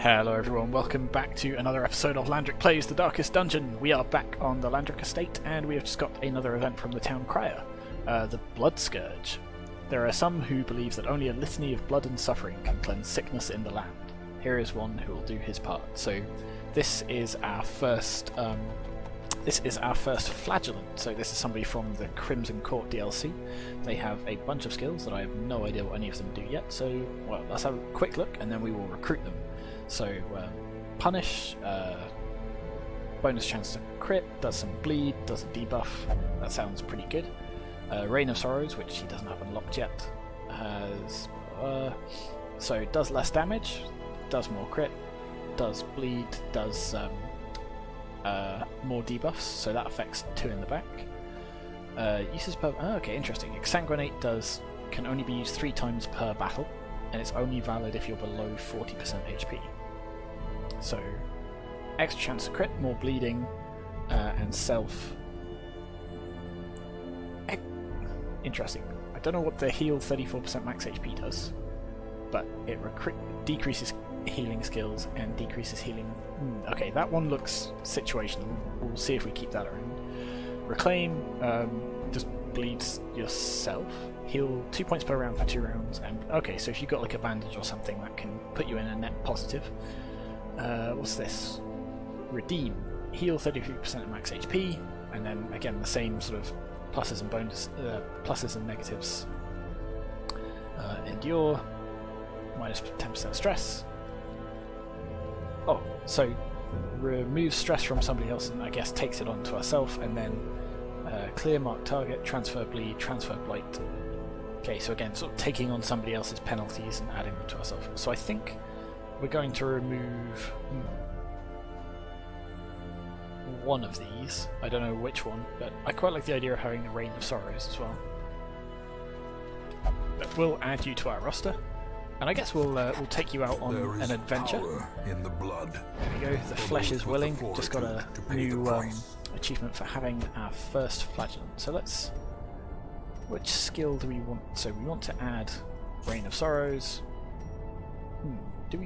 Hello everyone, welcome back to another episode of Landric Plays the Darkest Dungeon. We are back on the Landric estate and we have just got another event from the town crier, the Blood Scourge. There are some who believe that only a litany of blood and suffering can cleanse sickness in the land. Here is one who will do his part. So this is our first flagellant. So this is somebody from the Crimson Court DLC. They have a bunch of skills that I have no idea what any of them do yet, so well, let's have a quick look and then we will recruit them. So, punish, bonus chance to crit, does some bleed, does a debuff, that sounds pretty good. Reign of Sorrows, which he doesn't have unlocked yet, has, so does less damage, does more crit, does bleed, does more debuffs, so that affects 2 in the back. Uses per, okay, interesting. Exsanguinate can only be used 3 times per battle, and it's only valid if you're below 40% HP. So, extra chance to crit, more bleeding, and self. Interesting. I don't know what the heal 34% max HP does, but it decreases healing skills and decreases healing. Okay, that one looks situational. We'll see if we keep that around. Reclaim just bleeds yourself. Heal 2 points per round for 2 rounds, and okay, so if you've got like a bandage or something, that can put you in a net positive. What's this? Redeem. Heal 33% of max HP, and then again the same sort of pluses and pluses and negatives. Endure. Minus 10% stress. Oh, so remove stress from somebody else and I guess takes it onto ourselves, and then clear mark target, transfer bleed, transfer blight. Okay, so again, sort of taking on somebody else's penalties and adding them to ourselves. So I think we're going to remove one of these. I don't know which one, but I quite like the idea of having the Reign of Sorrows as well. But we'll add you to our roster, and I guess we'll take you out on an adventure. In the blood. There we go. The flesh is willing. Just got a new achievement for having our first flagellant. So let's. Which skill do we want? So we want to add Reign of Sorrows. Do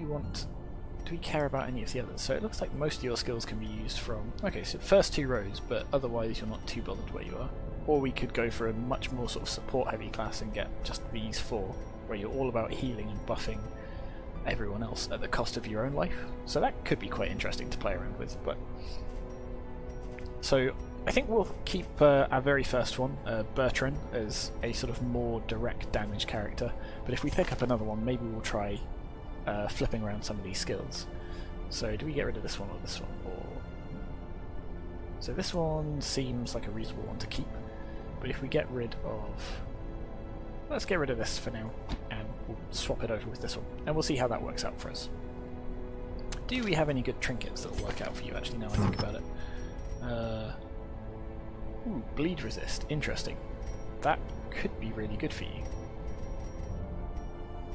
we care about any of the others? So it looks like most of your skills can be used from... Okay, so first 2 rows, but otherwise you're not too bothered where you are. Or we could go for a much more sort of support heavy class and get just these 4, where you're all about healing and buffing everyone else at the cost of your own life. So that could be quite interesting to play around with, but... So I think we'll keep our very first one, Bertrand, as a sort of more direct damage character, but if we pick up another one, maybe we'll try flipping around some of these skills. So do we get rid of this one or this one? Or... So this one seems like a reasonable one to keep, but if we get rid of... Let's get rid of this for now, and we'll swap it over with this one, and we'll see how that works out for us. Do we have any good trinkets that will work out for you, actually, now I think about it? Ooh, bleed resist, interesting. That could be really good for you.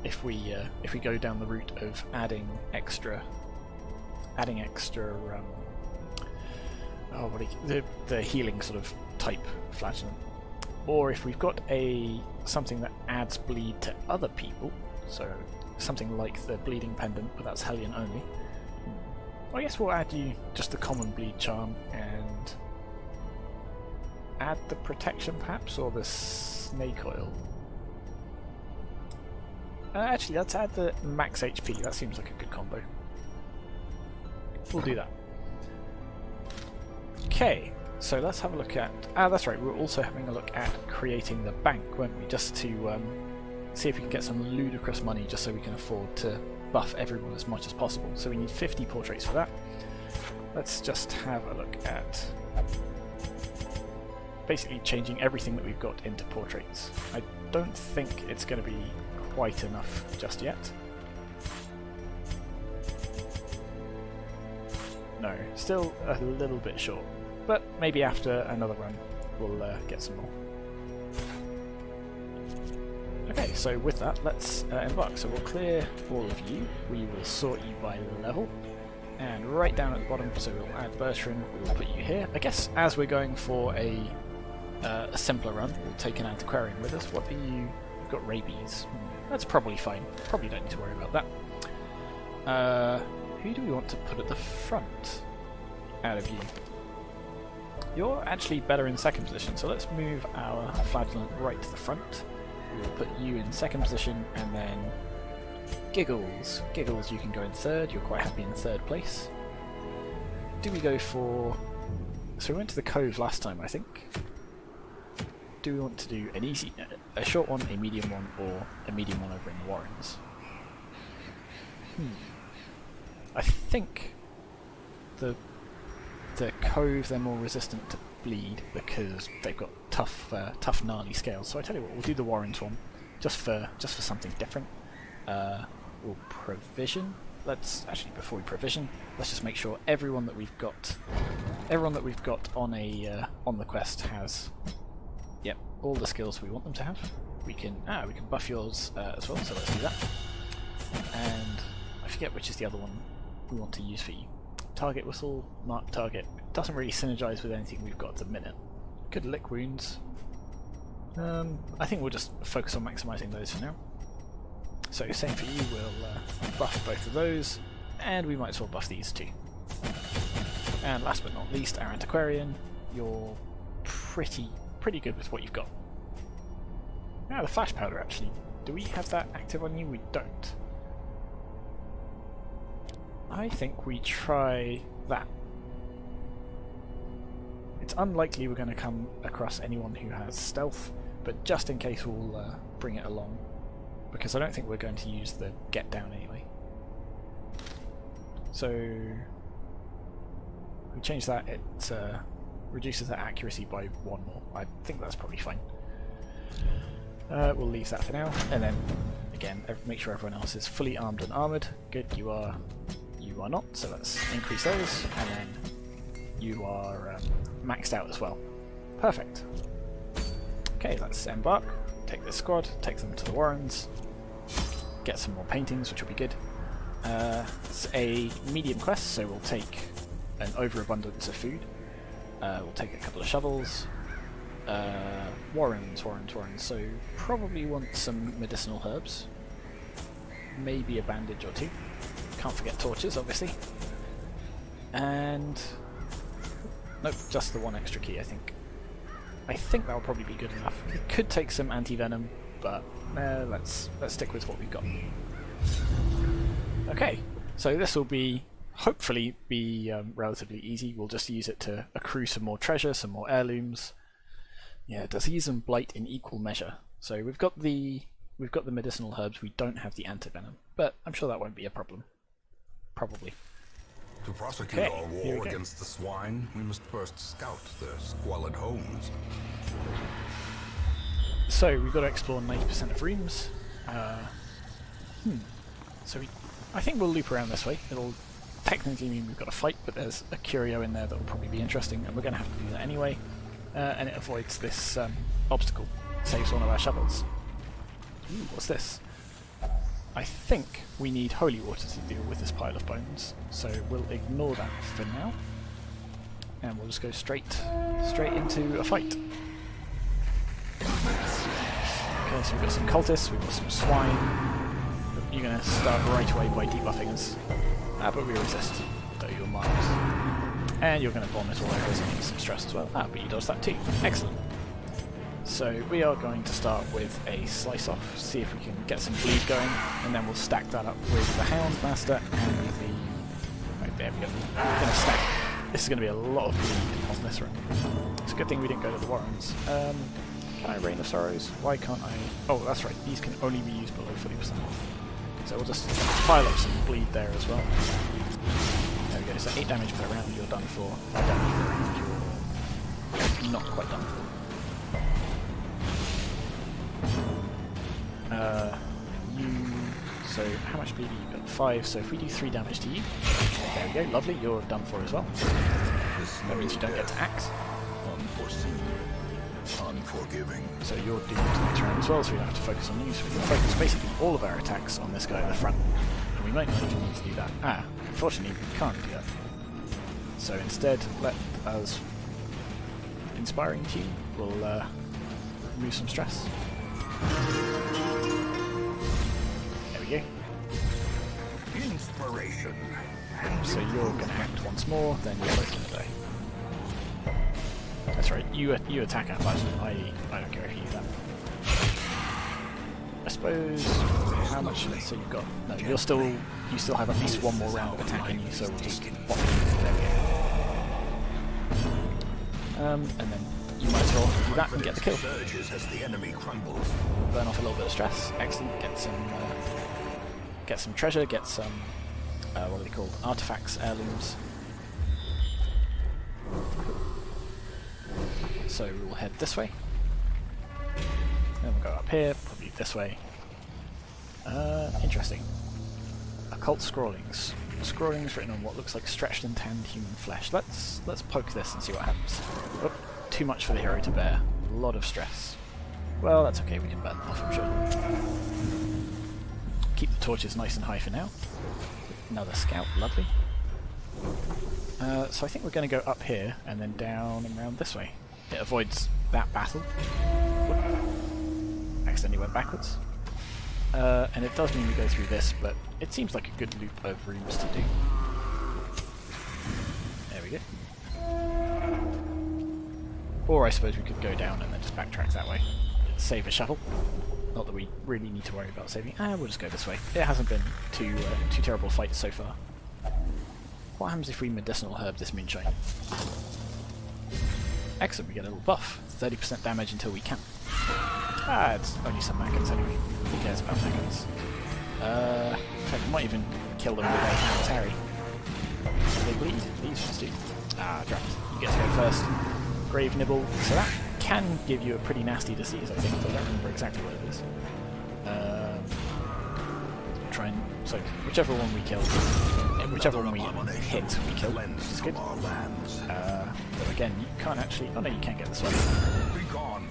If we go down the route of adding extra the healing sort of type flagellant, or if we've got something that adds bleed to other people, so something like the bleeding pendant, but that's Hellion only. I guess we'll add you just the common bleed charm and add the protection perhaps, or the snake oil. Actually, let's add the max HP. That seems like a good combo. We'll do that. Okay, so let's have a look at... that's right, we were also having a look at creating the bank, weren't we? Just to see if we can get some ludicrous money just so we can afford to buff everyone as much as possible. So we need 50 portraits for that. Let's just have a look at basically changing everything that we've got into portraits. I don't think it's going to be quite enough just yet. No, still a little bit short, but maybe after another run we'll get some more. Okay, so with that, let's embark. So we'll clear all of you, we will sort you by level, and right down at the bottom, so we'll add Bertrand, we will put you here. I guess as we're going for a simpler run, we'll take an antiquarian with us. What are you? You've got rabies. That's probably fine. Probably don't need to worry about that. who do we want to put at the front out of you? You're actually better in second position, so let's move our flagellant right to the front. We'll put you in second position, and then Giggles. Giggles, you can go in third. You're quite happy in third place. Do we go for... So we went to the Cove last time, I think. Do we want to do an easy, a short one, a medium one, or a medium one over in the Warrens? I think the Cove, they're more resistant to bleed because they've got tough, gnarly scales. So I tell you what, we'll do the Warrens one just for something different. We'll provision. Let's actually, before we provision, let's just make sure everyone that we've got on a on the quest has, yep, all the skills we want them to have. We can buff yours as well. So let's do that. And I forget which is the other one we want to use for you. Target whistle, mark target. It doesn't really synergize with anything we've got at the minute. Could lick wounds. I think we'll just focus on maximising those for now. So same for you, we'll buff both of those, and we might as well buff these too. And last but not least, our Antiquarian. You're pretty good with what you've got. Now the flash powder actually. Do we have that active on you? We don't. I think we try that. It's unlikely we're going to come across anyone who has stealth, but just in case we'll bring it along, because I don't think we're going to use the get down anyway. So we change that, it reduces the accuracy by 1 more. I think that's probably fine. We'll leave that for now, and then again make sure everyone else is fully armed and armoured. Good, you are not, so let's increase those, and then you are maxed out as well. Perfect. Okay, let's embark, take this squad, take them to the Warrens, get some more paintings, which will be good. It's a medium quest, so we'll take an overabundance of food. We'll take a couple of shovels. Warrens, so probably want some medicinal herbs. Maybe a bandage or two. Can't forget torches, obviously. And... nope, just the one extra key, I think. I think that'll probably be good enough. It could take some anti-venom, but let's stick with what we've got. Okay, so this will be hopefully be relatively easy. We'll just use it to accrue some more treasure, some more heirlooms. Yeah, disease and blight in equal measure. So we've got the medicinal herbs. We don't have the anti-venom, but I'm sure that won't be a problem. Probably. To prosecute our war against the swine, we must first scout their squalid homes. So we've got to explore 90% of rooms. So I think we'll loop around this way. It'll technically mean we've got to fight, but there's a curio in there that will probably be interesting, and we're going to have to do that anyway. And it avoids this obstacle. Saves one of our shovels. Ooh, what's this? I think we need holy water to deal with this pile of bones, so we'll ignore that for now, and we'll just go straight into a fight. Okay, so we've got some cultists, we've got some swine. You're going to start right away by debuffing us, but we resist, though you're miles. And you're going to vomit all over us and give some stress as well. But you dodged that too. Excellent. So we are going to start with a slice off, see if we can get some bleed going, and then we'll stack that up with the Houndmaster and the... right, there we go. We're going to stack... This is going to be a lot of bleed on this run. It's a good thing we didn't go to the Warrens. Can I Rain of Sorrows? Why can't I... Oh, that's right, these can only be used below 40%. So we'll just pile up some bleed there as well. There we go, so 8 damage per round, you're done for. 5 damage per round, you're not quite done for. So how much bleed have you got? 5, so if we do 3 damage to you, there we go, lovely, you're done for as well. That means you don't get to axe. Unforeseen, unforgiving. So you're doomed next round as well, so we don't have to focus on you, so we can focus basically all of our attacks on this guy at the front. And we might not even need to do that. Unfortunately we can't do that. So instead, let us inspiring to you, we'll remove some stress. There we go. desperation. So you're going to act once more, then you're both going to die. That's right, you attack out largely. I don't care if you do that. I suppose, how much, so you've got, no, you still have at least one more round of attacking you, so we'll just block you. There we go. And then you might as well do that and get the kill. Burn off a little bit of stress, excellent, get some treasure, get some, what are they called, artifacts, heirlooms. So we'll head this way. Then we'll go up here, probably this way. Interesting. Occult scrawlings. Scrawlings written on what looks like stretched and tanned human flesh. Let's poke this and see what happens. Oh, too much for the hero to bear. A lot of stress. Well, that's okay, we can burn them off, I'm sure. Keep the torches nice and high for now. Another scout, lovely. So I think we're going to go up here and then down and round this way. It avoids that battle. Whoop. Accidentally went backwards. And it does mean we go through this, but it seems like a good loop of rooms to do. There we go. Or I suppose we could go down and then just backtrack that way. Save a shuttle. Not that we really need to worry about saving. We'll just go this way. It hasn't been too terrible fights so far. What happens if we medicinal herb this moonshine? Excellent, we get a little buff. 30% damage until we camp. It's only some Mackins anyway. Who cares about Mackins? In fact, we might even kill them with a hand tarry. They bleed. These ones do. Dropped. You get to go first. Grave Nibble. So that can give you a pretty nasty disease, I think, but I don't remember exactly what it is. Try and... So, whichever one we kill, whichever one we hit, we kill, which is good. But again, you can't actually... Oh no, you can't get this one.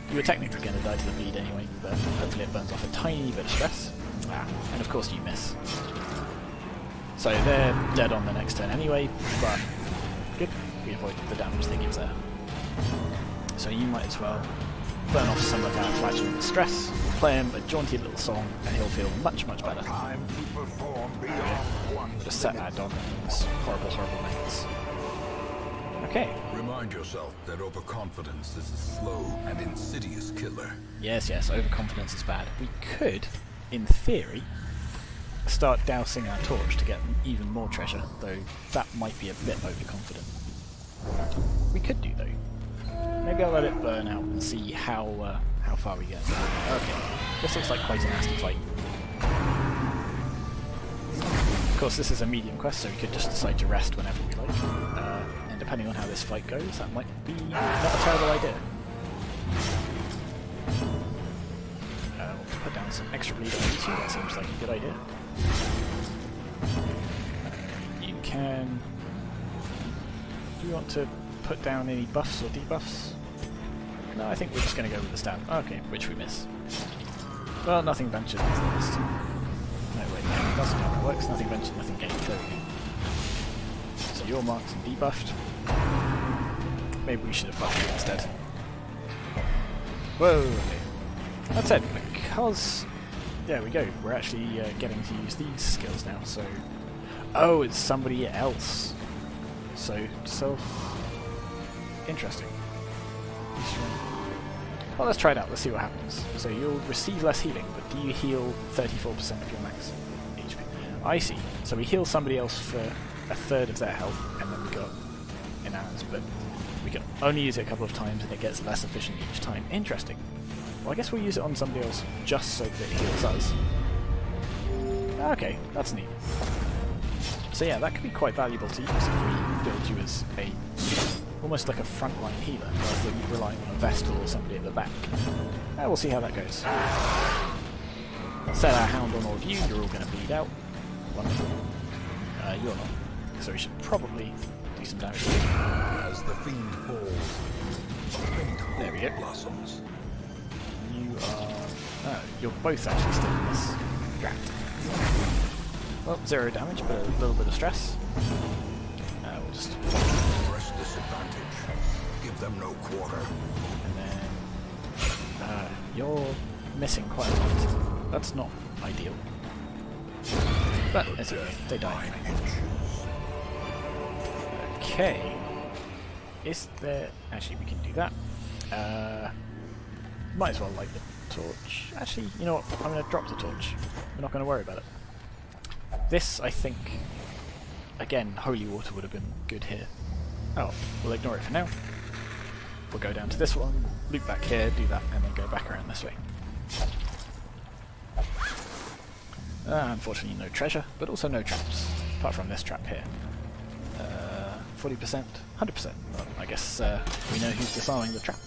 You were technically going to die to the bleed anyway, but hopefully it burns off a tiny bit of stress. And of course you miss. So they're dead on the next turn anyway, but good. We avoided the damage they give there. So you might as well burn off some of that flatulent stress, play him a jaunty little song, and he'll feel much, much better. Just set that dog on those horrible, horrible mates. Okay. Remind yourself that overconfidence is a slow and insidious killer. Yes, overconfidence is bad. We could, in theory, start dousing our torch to get even more treasure, though that might be a bit overconfident. We could do, though. Maybe I'll let it burn out and see how far we get. Okay, this looks like quite a nasty fight. Of course, this is a medium quest, so we could just decide to rest whenever we like. And depending on how this fight goes, that might be not a terrible idea. We'll put down some extra bleed on you two, that seems like a good idea. You can... Do you want to put down any buffs or debuffs? No, I think we're just going to go with the stab. Okay, which we miss. Well, nothing ventured, nothing missed. No, wait, no, that's not how that works. Nothing ventured, nothing gained. There we go. So you're marked and debuffed. Maybe we should have buffed you instead. Whoa, okay. That's it, because... There we go, we're actually getting to use these skills now, so... Oh, it's somebody else. So, interesting. Well, let's try it out, let's see what happens. So you'll receive less healing, but do you heal 34% of your max HP? I see. So we heal somebody else for a third of their health, and then we go in ours, but we can only use it a couple of times and it gets less efficient each time. Interesting. Well, I guess we'll use it on somebody else just so that it heals us. Okay, that's neat. So yeah, that could be quite valuable to use if we build you as a almost like a frontline healer, rather than relying on a Vestal or somebody at the back. We'll see how that goes. Set our hound on all of you, you're all going to bleed out. Wonderful. You're not. So we should probably do some damage. As the fiend falls, there we go. Blossoms. You are... Oh, you're both actually still in this draft. Well, 0 damage, but a little bit of stress. We'll just... Press disadvantage. Give them no quarter. And then... you're missing quite a lot. That's not ideal. But it's okay, they die anyway. Okay. Is there... Actually, we can do that. Might as well light the torch. Actually, you know what? I'm going to drop the torch. We're not going to worry about it. This, I think... Again, holy water would have been good here. Oh, we'll ignore it for now. We'll go down to this one, loop back here, do that, and then go back around this way. Unfortunately no treasure, but also no traps, apart from this trap here. 40%? 100%. Well, I guess we know who's disarming the trap.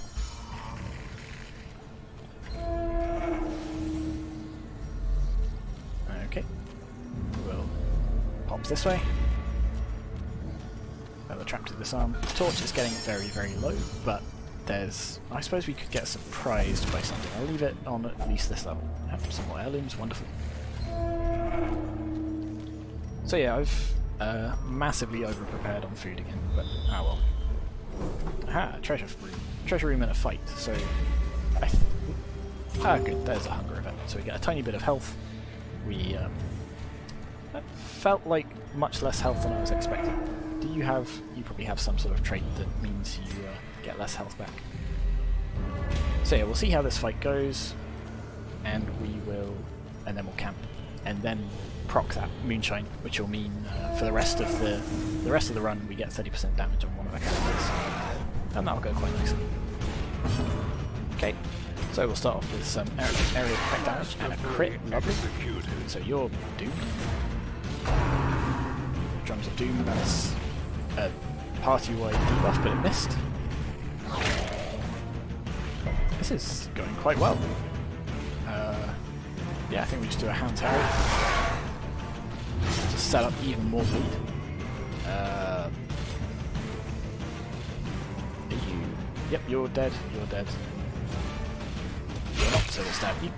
Okay. We'll pop this way. The trap to disarm. The torch is getting very, very low, but there's... I suppose we could get surprised by something. I'll leave it on at least this level. Have some more heirlooms, wonderful. So yeah, I've massively over-prepared on food again, but ah well. Aha, treasure room. Treasure room in a fight, so... good, there's a hunger event. So we get a tiny bit of health. We... that felt like much less health than I was expecting. Do you have... you probably have some sort of trait that means you get less health back. So yeah, we'll see how this fight goes, and we will... and then we'll camp. And then proc that moonshine, which will mean for the rest of the run we get 30% damage on one of our characters. And that'll go quite nicely. Okay, so we'll start off with some area effect damage and a crit, lovely. So you're doomed. Drums of Doom, that's a party-wide debuff, but it missed. This is going quite well. Yeah, I think we just do a Hound's Harry to set up even more bleed. Yep, you're dead. You're dead. You're not, so we'll stab you.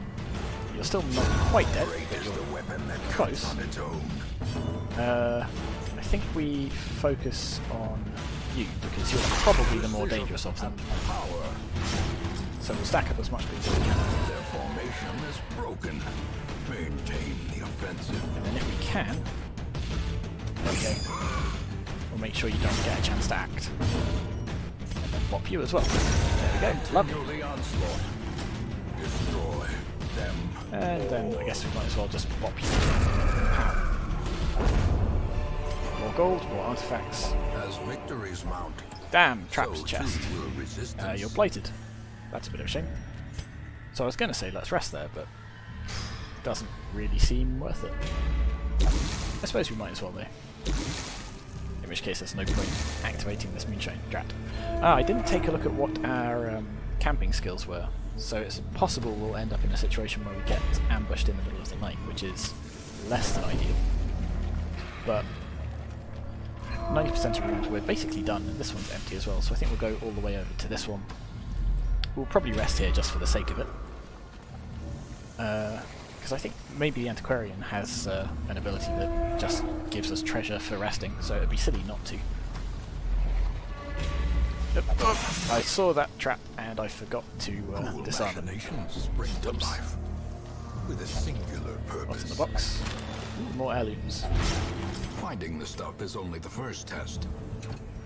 You're still not quite dead, but you're close. I think we focus on you, because you're probably the more dangerous of them. So we'll stack up as much bleed as we can. Their formation is broken. Maintain the offensive. And then if we can, there we go. We'll make sure you don't get a chance to act. And then pop you as well. There we go. Lovely. Destroy them. And then I guess we might as well just pop you. Pow. More gold, more artifacts. As victories mount. Damn, traps so chest. You're blighted. That's a bit of a shame. So I was going to say let's rest there, but doesn't really seem worth it. I suppose we might as well though. In which case there's no point activating this moonshine drat. I didn't take a look at what our camping skills were, so it's possible we'll end up in a situation where we get ambushed in the middle of the night, which is less than ideal. But 90% of rooms we're basically done, and this one's empty as well, so I think we'll go all the way over to this one. We'll probably rest here just for the sake of it. Because I think maybe the Antiquarian has an ability that just gives us treasure for resting, so it'd be silly not to. I saw that trap and I forgot to disarm it. Spring to life with a singular purpose. What's in the box? Ooh, more heirlooms. Finding the stuff is only the first test.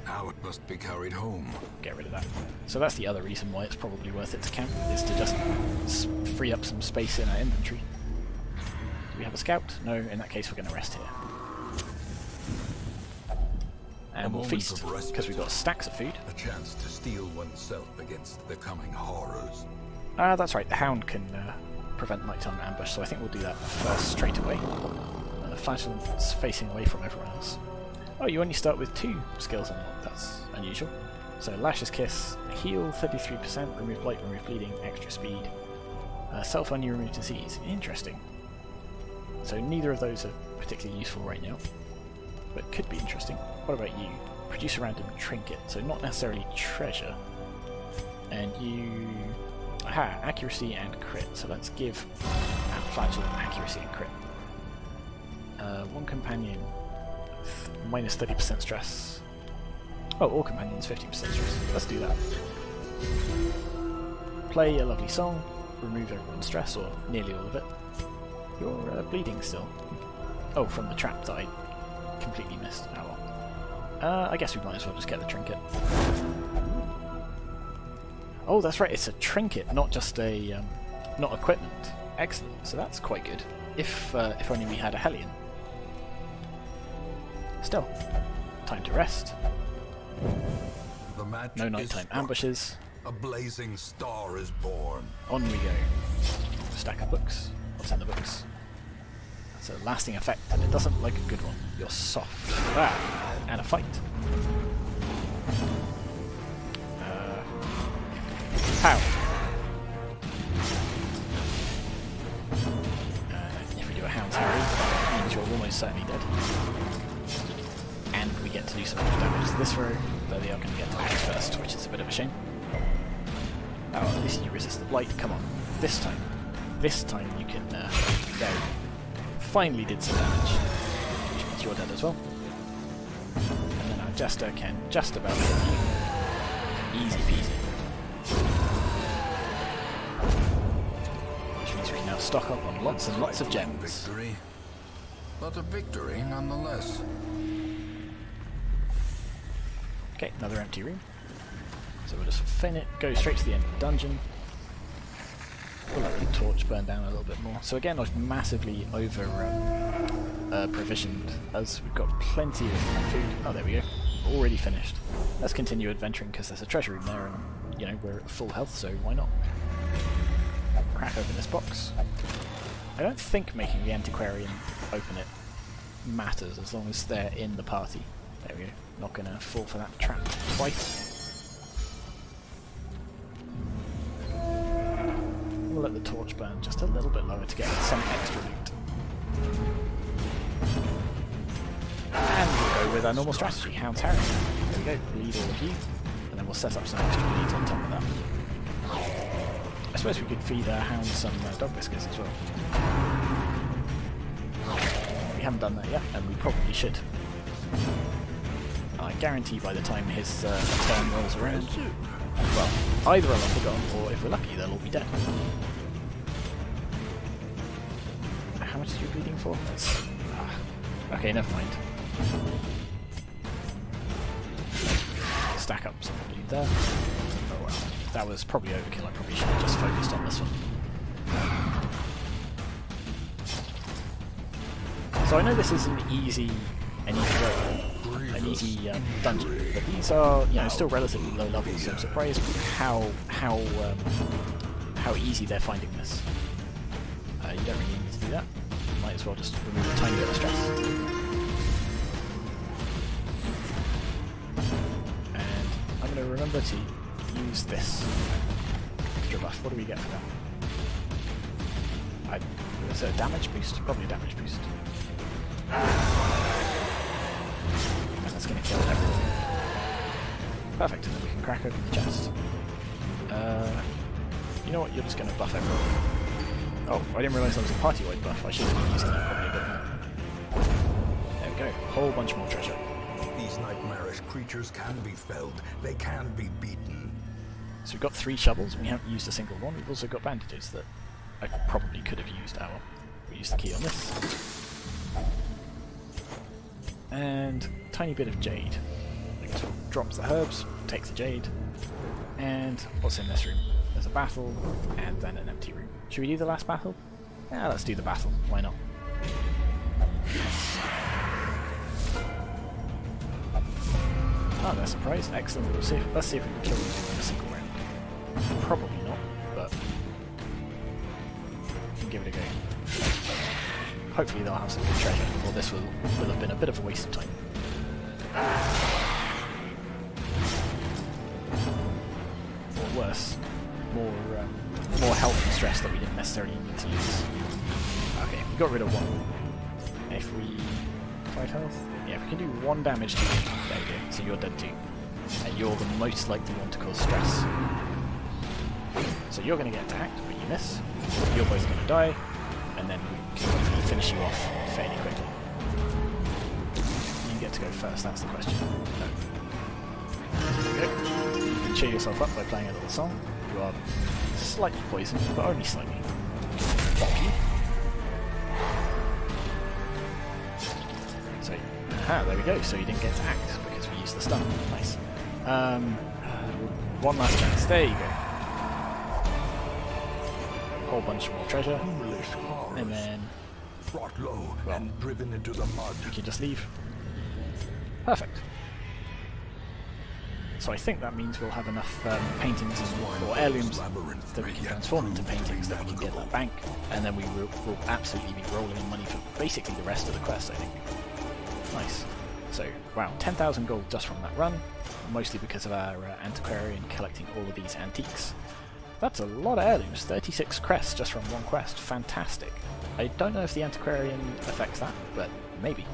Now it must be carried home. Get rid of that. So that's the other reason why it's probably worth it to camp, is to just free up some space in our inventory. Do we have a scout? No, in that case we're going to rest here. And we'll feast, because we've got stacks of food. A chance to steel oneself against the coming horrors. That's right, the Hound can prevent nighttime ambush, so I think we'll do that first straight away. Flagellant's facing away from everyone else. Oh, you only start with 2 skills unlocked, that's unusual. So Lash's Kiss, heal 33%, remove blight, remove bleeding, extra speed. Self-on you remove disease, interesting. So neither of those are particularly useful right now, but could be interesting. What about you? Produce a random trinket, so not necessarily treasure. And you... aha, accuracy and crit, so let's give our Flagellant accuracy and crit. One companion, minus 30% stress. Oh, all companions 50% stress. Let's do that. Play a lovely song, remove everyone's stress, or nearly all of it. You're bleeding still. Oh, from the trap that I completely missed. Oh well. I guess we might as well just get the trinket. Oh, that's right, it's a trinket, not just a... not equipment. Excellent, so that's quite good. If only we had a Hellion. Still, time to rest. The match No nighttime ambushes. A blazing star is born. On we go. Stack of books. What's in the books? That's a lasting effect, and it doesn't look like a good one. You're soft. Ah, and a fight. Pow. If we do a Hound's Harry, that means you're almost certainly dead. And we get to do some more damage to this row, though they are going to get to act first, which is a bit of a shame. Oh, at least you resist the blight. Come on. This time you can... there. Finally did some damage, which means you're dead as well. And then our Jester can just about hit you. Easy peasy. Which means we can now stock up on lots and lots of gems. Victory, but a victory nonetheless. Okay, another empty room. So we'll just go straight to the end of the dungeon. We'll let the torch burn down a little bit more. So again, I've massively over provisioned, as we've got plenty of food. Oh, there we go. Already finished. Let's continue adventuring because there's a treasure room there, and you know we're at full health, so why not? Crack open this box. I don't think making the antiquarian open it matters as long as they're in the party. There we go. Not gonna fall for that trap twice. We'll let the torch burn just a little bit lower to get some extra loot. And we'll go with our normal strategy, Hound's Harry. There we go, bleed all of you, and then we'll set up some extra bleeds on top of that. I suppose we could feed our hound some dog biscuits as well. We haven't done that yet, and we probably should. I guarantee by the time his turn rolls around, well, either I'll have forgotten, or if we're lucky, they'll all be dead. How much are you bleeding for? That's... okay, never mind. Stack up some bleed there. Oh well, that was probably overkill. I probably should have just focused on this one. So I know this is an easy dungeon, but these are, you know, still relatively low levels, so I'm surprised how easy they're finding this. You don't really need to do that. You might as well just remove a tiny bit of stress. And I'm going to remember to use this extra buff. What do we get for that? Is it a damage boost? Probably a damage boost. That's going to kill everything. Perfect, and then we can crack open the chest. You know what, you're just going to buff everyone. Oh, I didn't realise that was a party-wide buff. I should have been using that probably a bit more. There we go, whole bunch more treasure. These nightmarish creatures can be felled. They can be beaten. So we've got 3 shovels, and we haven't used a single one. We've also got bandages that I probably could have used. Oh well, we use the key on this. And tiny bit of jade. Drops the herbs, takes the jade, and what's in this room? There's a battle, and then an empty room. Should we do the last battle? Yeah, let's do the battle. Why not? Oh, they're surprised. Excellent. Let's see if we can kill them in a single round. Probably not, but we can give it a go. Hopefully they'll have some good treasure, or this will have been a bit of a waste of time. Or worse, more health and stress that we didn't necessarily need to use. Okay, we got rid of 1. If we... 5 health? Yeah, if we can do 1 damage to you, there we go, so you're dead too. And you're the most likely one to cause stress. So you're going to get attacked, but you miss. You're both going to die, and then we can hopefully finish you off fairly quickly. You get to go first, that's the question. No. There we go. You can cheer yourself up by playing a little song. You are slightly poisoned, but only slightly. Bonk you. Aha, there we go. So you didn't get to act because we used the stun. Nice. One last chance. There you go. Whole bunch more treasure. And then brought low and driven into the mud. you can just leave. Perfect. So I think that means we'll have enough paintings or heirlooms that we can transform into paintings that we can get that bank, and then we will absolutely be rolling in money for basically the rest of the quest, I think. Nice. So, wow, 10,000 gold just from that run, mostly because of our antiquarian collecting all of these antiques. That's a lot of heirlooms, 36 crests just from one quest, fantastic. I don't know if the antiquarian affects that, but maybe.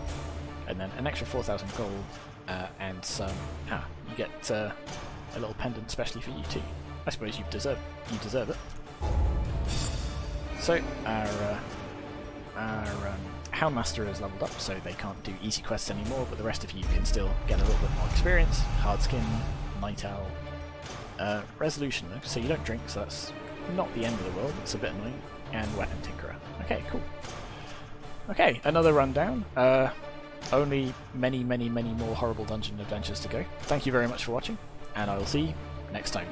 And then an extra 4,000 gold, and some... you get a little pendant specially for you too. I suppose you deserve it. So, our Houndmaster is leveled up, so they can't do easy quests anymore, but the rest of you can still get a little bit more experience. Hardskin, Night Owl, Resolution though, so you don't drink, so that's not the end of the world, it's a bit annoying, and Weapon Tinkerer. Okay, cool. Okay, another rundown. Only many more horrible dungeon adventures to go. Thank you very much for watching, and I will see you next time.